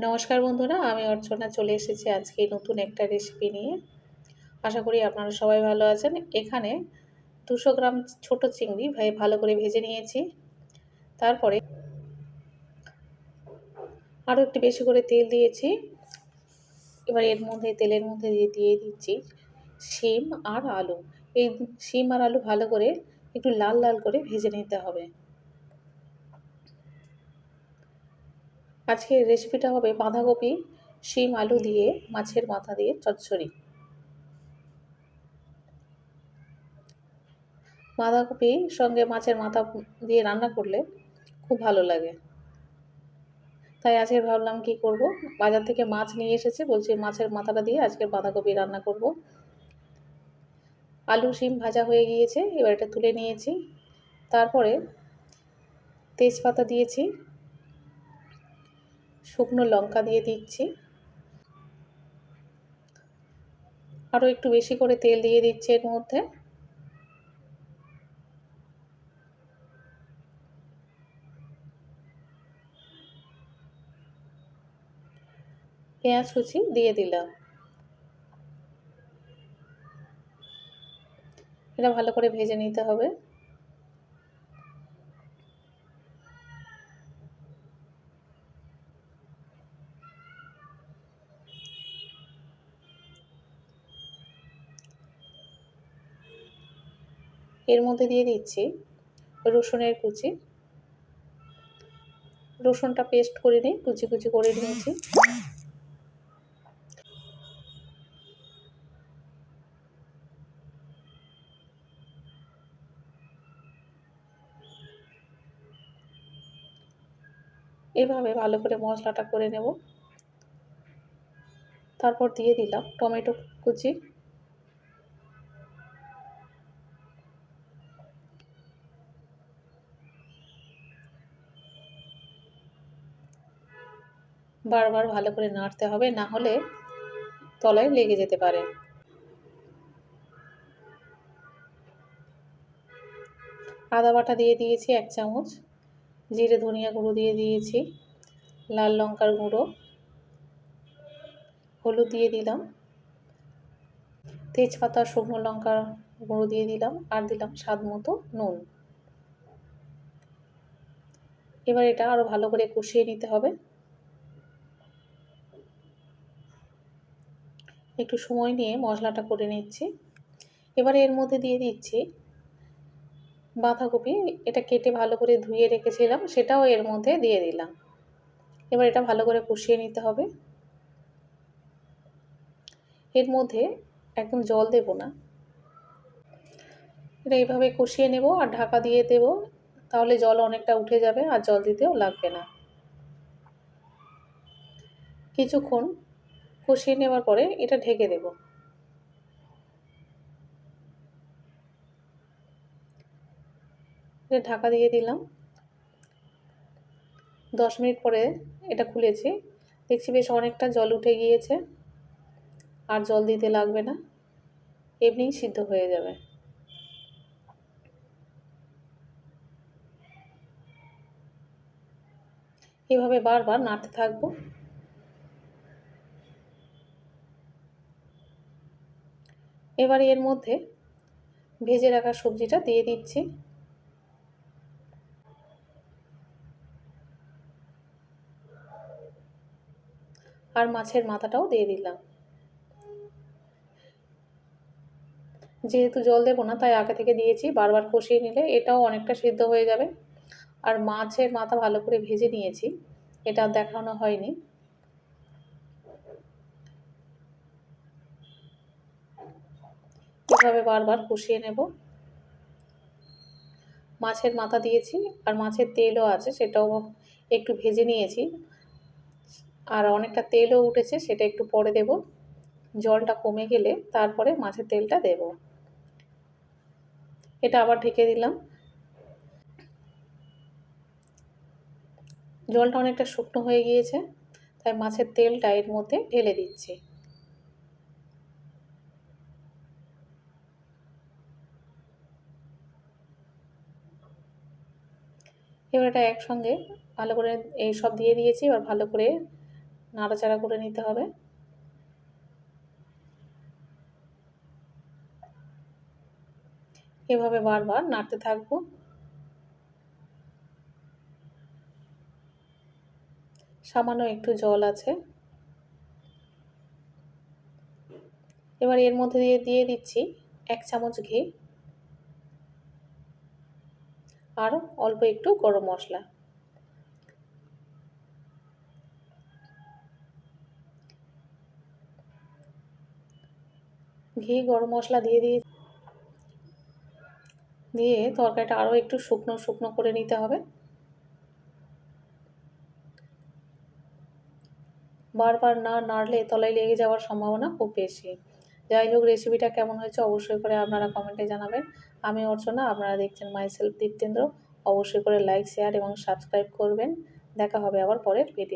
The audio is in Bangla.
নমস্কার বন্ধুরা, আমি অর্চনা চলে এসেছি আজকে নতুন একটা রেসিপি নিয়ে। আশা করি আপনারা সবাই ভালো আছেন। এখানে 200 গ্রাম ছোট চিংড়ি ভালো করে ভেজে নিয়েছি। তারপরে আরও একটু বেশি করে তেল দিয়েছি। এবার এর মধ্যে তেলের মধ্যে দিয়ে দিচ্ছি শিম আর আলু। এই শিম আর আলু ভালো করে একটু লাল লাল করে ভেজে নিতে হবে। আজকের রেসিপিটা হবে বাঁধাকপি, শিম, আলু দিয়ে মাছের মাথা দিয়ে চচ্চড়ি। বাঁধাকপির সঙ্গে মাছের মাথা দিয়ে রান্না করলে খুব ভালো লাগে। তাই আজকে ভাবলাম কি করব, বাজার থেকে মাছ নিয়ে এসেছে, বলছি মাছের মাথাটা দিয়ে আজকে বাঁধাকপি রান্না করব। আলু শিম ভাজা হয়ে গিয়েছে, এবার এটা তুলে নিয়েছি। তারপরে তেজপাতা দিয়েছি, শুকনো লঙ্কা দিয়ে দিচ্ছি, আরও একটু বেশি করে তেল দিয়ে দিচ্ছি এর মধ্যে। পেঁয়াজ কুচি দিয়ে দিলাম। এটা ভালো করে ভেজে নিতে হবে। এর মধ্যে দিয়ে দিচ্ছি রসুনের কুচি। রসুনটা পেস্ট করে নিই, কুচি কুচি করে নিয়েছি। এভাবে ভালো করে মশলাটা করে নেব। তারপর দিয়ে দিলাম টমেটো কুচি। বারবার ভালো করে নাড়তে হবে, না হলে তলায় লেগে যেতে পারে। আদা বাটা দিয়ে দিয়েছি 1 চামচ, জিরে ধনিয়া গুঁড়ো দিয়ে দিয়েছি, লাল লঙ্কার গুঁড়ো, হলুদ দিয়ে দিলাম, তেজপাতা শুকনো লঙ্কার গুঁড়ো দিয়ে দিলাম, আর দিলাম স্বাদ মতো নুন। এবার এটা আরও ভালো করে কষিয়ে নিতে হবে। একটু সময় নিয়ে মশলাটা করে নিচ্ছি। এবার এর মধ্যে দিয়ে দিচ্ছি বাঁধাকপি। এটা কেটে ভালো করে ধুয়ে রেখেছিলাম, সেটাও এর মধ্যে দিয়ে দিলাম। এবার এটা ভালো করে কষিয়ে নিতে হবে। এর মধ্যে একদম জল দেব না, এটা এইভাবে কষিয়ে নেব আর ঢাকা দিয়ে দেব, তাহলে জল অনেকটা উঠে যাবে আর জল দিতেও লাগবে না। কিছুক্ষণ কষিয়ে নেওয়ার পরে এটা ঢেকে দেব। এটা ঢাকা দিয়ে দিলাম। 10 মিনিট পরে এটা খুলেছি, দেখছি বেশ অনেকটা জল উঠে গিয়েছে, আর জল দিতে লাগবে না, এমনিই সিদ্ধ হয়ে যাবে। এভাবে বারবার নাড়তে থাকবো। এবার এর মধ্যে ভেজে রাখা সবজিটা দিয়ে দিচ্ছি। আর মাছের মাথাটাও দিয়ে দিলাম। যেহেতু জল দেবো না তাই আগে থেকে দিয়েছি, বারবার কষিয়ে নিলে এটাও অনেকটা সিদ্ধ হয়ে যাবে। আর মাছের মাথা ভালো করে ভেজে নিয়েছি, এটা দেখানো হয়নি। এভাবে বারবার কষিয়ে নেব। মাছের মাথা দিয়েছি আর মাছের তেলও আছে, সেটাও একটু ভেজে নিয়েছি, আর অনেকটা তেলও উঠেছে, সেটা একটু পরে দেব। জলটা কমে গেলে তারপরে মাছের তেলটা দেব। এটা আবার ঢেকে দিলাম। জলটা অনেকটা শুকনো হয়ে গিয়েছে, তাই মাছের তেলটা এর মধ্যে ঢেলে দিচ্ছি। এবার এটা একসঙ্গে ভালো করে এই সব দিয়ে দিয়েছি, এবার ভালো করে নাড়াচাড়া করে নিতে হবে। এভাবে বারবার নাড়তে থাকবো। সামান্য একটু জল আছে। এবার এর মধ্যে দিয়ে দিচ্ছি 1 চামচ ঘি আর অল্প একটু গরম মশলা। ঘি গরম মশলা দিয়ে তরকারিটা আরও একটু শুকনো করে নিতে হবে। বারবার না নাড়লে তলায় লেগে যাওয়ার সম্ভাবনা খুব বেশি। যাই হোক, রেসিপিটা কেমন হয়েছে অবশ্যই করে আপনারা কমেন্টে জানাবেন। আমি অর্চনা, আপনারা দেখছেন মাইসেলফ দীপতেন্দ্র। অবশ্যই করে লাইক, শেয়ার এবং সাবস্ক্রাইব করবেন। দেখা হবে আবার পরের ভিডিও।